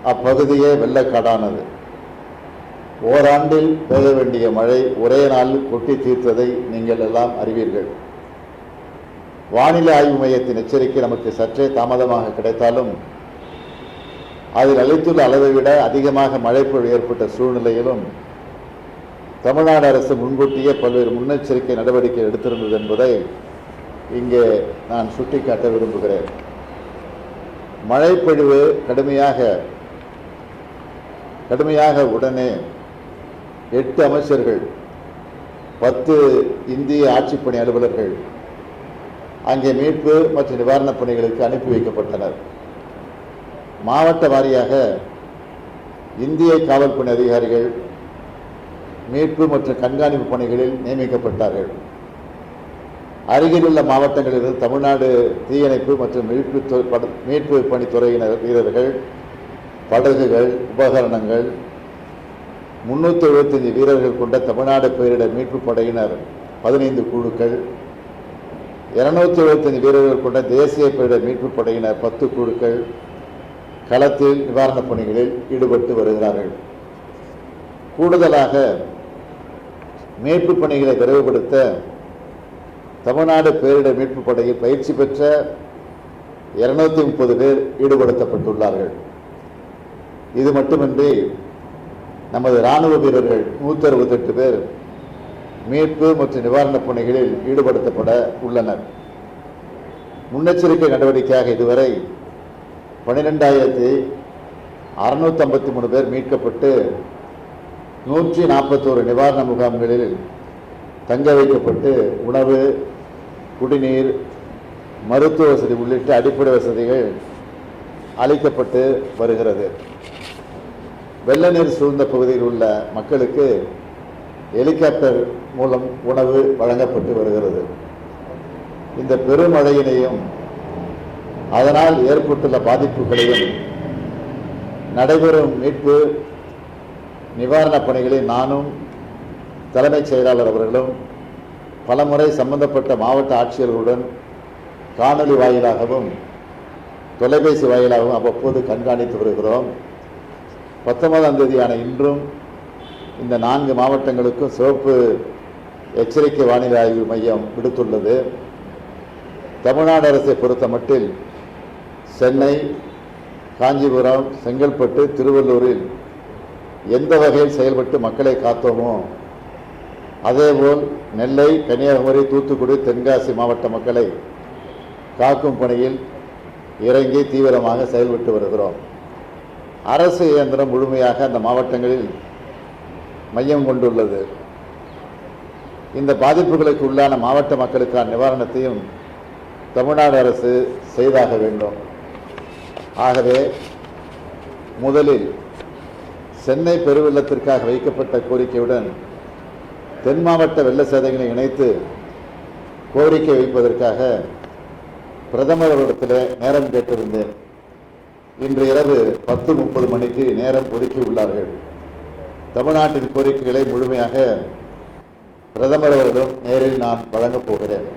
அப்பகுதியே வெள்ளக்காடானது. ஓராண்டில் பெய்ய வேண்டிய மழை ஒரே நாளில் கொட்டி தீர்த்ததை நீங்கள் எல்லாம் அறிவீர்கள். வானிலை ஆய்வு மையத்தின் எச்சரிக்கை நமக்கு சற்றே தாமதமாக கிடைத்தாலும் அதில் அளித்துள்ள அளவை விட அதிகமாக மழைப்பொழிவு ஏற்பட்ட சூழ்நிலையிலும் தமிழ்நாடு அரசு முன்கூட்டியே பல்வேறு முன்னெச்சரிக்கை நடவடிக்கை எடுத்திருந்தது என்பதை இங்கே நான் சுட்டிக்காட்ட விரும்புகிறேன். மழைப்பொழிவு கடுமையாக உடனே 8 அமைச்சர்கள் 10 இந்திய ஆட்சிப்பணி அலுவலர்கள் அங்கே மீட்பு மற்றும் நிவாரணப் பணிகளுக்கு அனுப்பி வைக்கப்பட்டனர். மாவட்ட வாரியாக இந்திய காவல்பணி அதிகாரிகள் மீட்பு மற்றும் கண்காணிப்பு பணிகளில் நியமிக்கப்பட்டார்கள். அருகிலுள்ள மாவட்டங்களிலிருந்து தமிழ்நாடு தீயணைப்பு மற்றும் மீட்பு பணித்துறையினர் வீரர்கள், படகுகள், உபகரணங்கள், 375 வீரர்கள் கொண்ட தமிழ்நாடு பேரிடர் மீட்பு படையினர் 15 குழுக்கள், 275 வீரர்கள் கொண்ட தேசிய பேரிடர் மீட்பு படையினர் 10 குழுக்கள் களத்தில் நிவாரணப் பணிகளில் ஈடுபட்டு வருகிறார்கள். கூடுதலாக மீட்பு பணிகளை விரைவுபடுத்த தமிழ்நாடு பேரிடர் மீட்பு படையில் பயிற்சி பெற்ற 230 பேர் ஈடுபடுத்தப்பட்டுள்ளார்கள். இது மட்டுமின்றி நமது இராணுவ வீரர்கள் 168 பேர் மீட்பு மற்றும் நிவாரணப் பணிகளில் ஈடுபடுத்தப்பட உள்ளனர். முன்னெச்சரிக்கை நடவடிக்கையாக இதுவரை 12,653 பேர் மீட்கப்பட்டு 141 நிவாரண முகாம்களில் தங்க வைக்கப்பட்டு உணவு, குடிநீர், மருத்துவ வசதி உள்ளிட்ட அடிப்படை வசதிகள் அளிக்கப்பட்டு வருகிறது. வெள்ள நீர் சூழ்ந்த பகுதியில் உள்ள மக்களுக்கு ஹெலிகாப்டர் மூலம் உணவு வழங்கப்பட்டு வருகிறது. இந்த பெருமழையினையும் அதனால் ஏற்பட்டுள்ள பாதிப்புகளையும் நடைபெறும் மீட்பு நிவாரணப் பணிகளை நானும் தலைமைச் செயலாளர் அவர்களும் பலமுறை சம்பந்தப்பட்ட மாவட்ட ஆட்சியர்களுடன் காணொலி வாயிலாகவும் தொலைபேசி வாயிலாகவும் அவ்வப்போது கண்காணித்து வருகிறோம். 19ஆம் தேதியான இன்றும் இந்த 4 மாவட்டங்களுக்கும் சிவப்பு எச்சரிக்கை வானிலை ஆய்வு மையம் விடுத்துள்ளது. தமிழ்நாடு அரசை பொறுத்த மட்டில் சென்னை, காஞ்சிபுரம், செங்கல்பட்டு, திருவள்ளூரில் எந்த வகையில் செயல்பட்டு மக்களை காத்தோமோ அதேபோல் நெல்லை, கன்னியாகுமரி, தூத்துக்குடி, தென்காசி மாவட்ட மக்களை காக்கும் பணியில் இறங்கி தீவிரமாக செயல்பட்டு வருகிறோம். அரசு இயந்திரம் முழுமையாக அந்த மாவட்டங்களில் மையம் கொண்டுள்ளது. இந்த பாதிப்புகளுக்கு உள்ளான மாவட்ட மக்களுக்கான நிவாரணத்தையும் தமிழ்நாடு அரசு செய்தாக வேண்டும். ஆகவே முதலில் சென்னை பெருவெள்ளத்திற்காக வைக்கப்பட்ட கோரிக்கையுடன் தென் மாவட்ட வெள்ள சேதங்களை இணைத்து கோரிக்கை வைப்பதற்காக பிரதமர் அவரிடத்தில் நேரம் கேட்டிருந்தேன். இன்று இரவு 10:30 மணிக்கு நேரம் ஒதுக்கி உள்ளார்கள். தமிழ்நாட்டின் கோரிக்கைகளை முழுமையாக பிரதமர் அவரிடம் நேரில் நான் வழங்கப் போகிறேன்.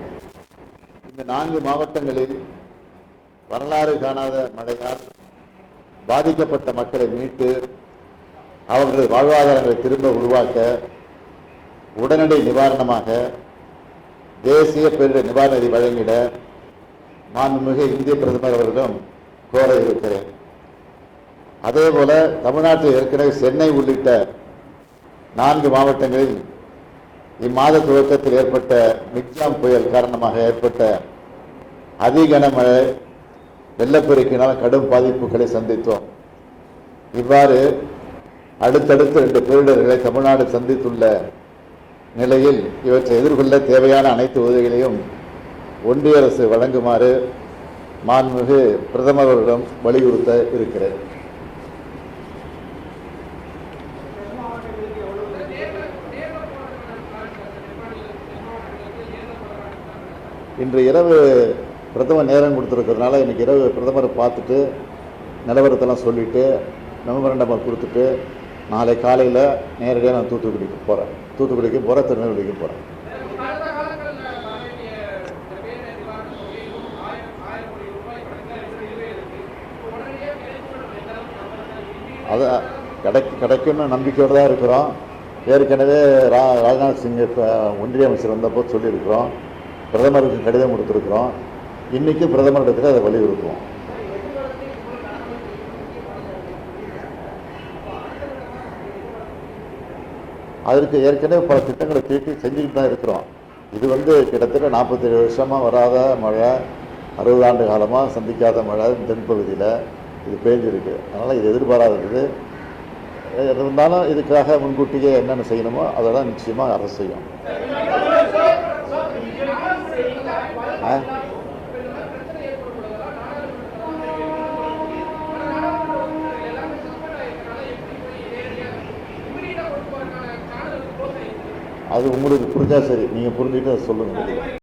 இந்த 4 மாவட்டங்களில் வரலாறு காணாத மழையால் பாதிக்கப்பட்ட மக்களை மீட்டு அவர்களது வாழ்வாதாரங்களை திரும்ப உருவாக்க உடனடி நிவாரணமாக தேசிய பேரிடர் நிவாரண நிதி வழங்கிட மாண்புமிகு இந்திய பிரதமர் அவர்களிடம் கோர இருக்கிறேன். அதேபோல தமிழ்நாட்டில் ஏற்கனவே சென்னை உள்ளிட்ட 4 மாவட்டங்களில் இம்மாத துவக்கத்தில் ஏற்பட்ட மிக்ஜாம் புயல் காரணமாக ஏற்பட்ட அதிகனமழை வெள்ளப்பெருக்கினால் கடும் பாதிப்புகளை சந்தித்தோம். இவ்வாறு அடுத்தடுத்து 2 பேரிடர்களை தமிழ்நாடு சந்தித்துள்ள நிலையில் இவற்றை எதிர்கொள்ள தேவையான அனைத்து உதவிகளையும் ஒன்றிய அரசு வழங்குமாறு மாண்புமிகு பிரதமர் அவர்களிடம் வலியுறுத்த இருக்கிறேன். இன்று இரவு பிரதமர் நேரம் கொடுத்துருக்கிறதுனால இன்றைக்கி இரவு பிரதமரை பார்த்துட்டு நிலவரத்தெல்லாம் சொல்லிவிட்டு மெமரண்டம் கொடுத்துட்டு நாளை காலையில் நேரடியாக நான் தூத்துக்குடிக்கு போகிறேன், திருநெல்வேலிக்கு போகிறேன். அதை கிடைக்கும்னு நம்பிக்கையோடு தான் இருக்கிறோம். ஏற்கனவே ராஜ்நாத் சிங் ஒன்றிய அமைச்சர் வந்தப்போ சொல்லியிருக்கிறோம், பிரதமருக்கு கடிதம் கொடுத்துருக்குறோம். இன்றைக்கி பிரதமரிடத்தில் அதை வலியுறுத்துவோம். அதற்கு ஏற்கனவே பல திட்டங்களை தீட்டி செஞ்சுக்கிட்டு தான் இருக்கிறோம். இது கிட்டத்தட்ட 47 வருஷமாக வராத மழை, 60 ஆண்டு காலமாக சந்திக்காத மழை தென்பகுதியில் இது பெய்ஞ்சிருக்கு. அதனால் இது எதிர்பாராதது. இருந்தாலும் இதுக்காக முன்கூட்டியே என்னென்ன செய்யணுமோ அதெல்லாம் நிச்சயமாக அரசு செய்யும். அது உங்களுக்கு புரிஞ்சா சரி, நீங்கள் புரிஞ்சுக்கிட்டு அதை சொல்லுங்கள்.